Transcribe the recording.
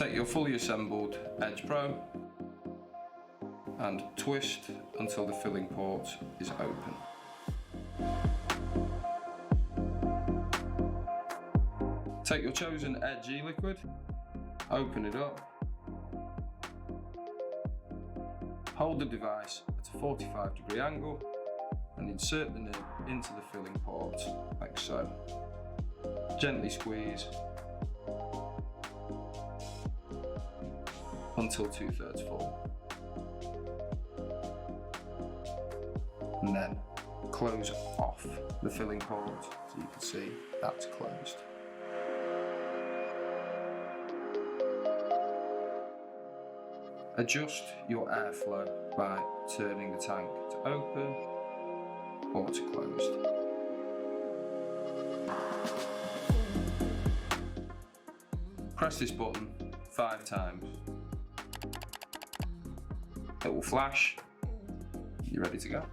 Take your fully assembled Edge Pro and twist until the filling port is open. Take your chosen Edge e-liquid, open it up, hold the device at a 45-degree angle and insert the nib into the filling port, like so. Gently squeeze until 2/3 full. And then close off the filling port, so you can see that's closed. Adjust your airflow by turning the tank to open or to closed. Press this button 5 times. It will flash. You're ready to go.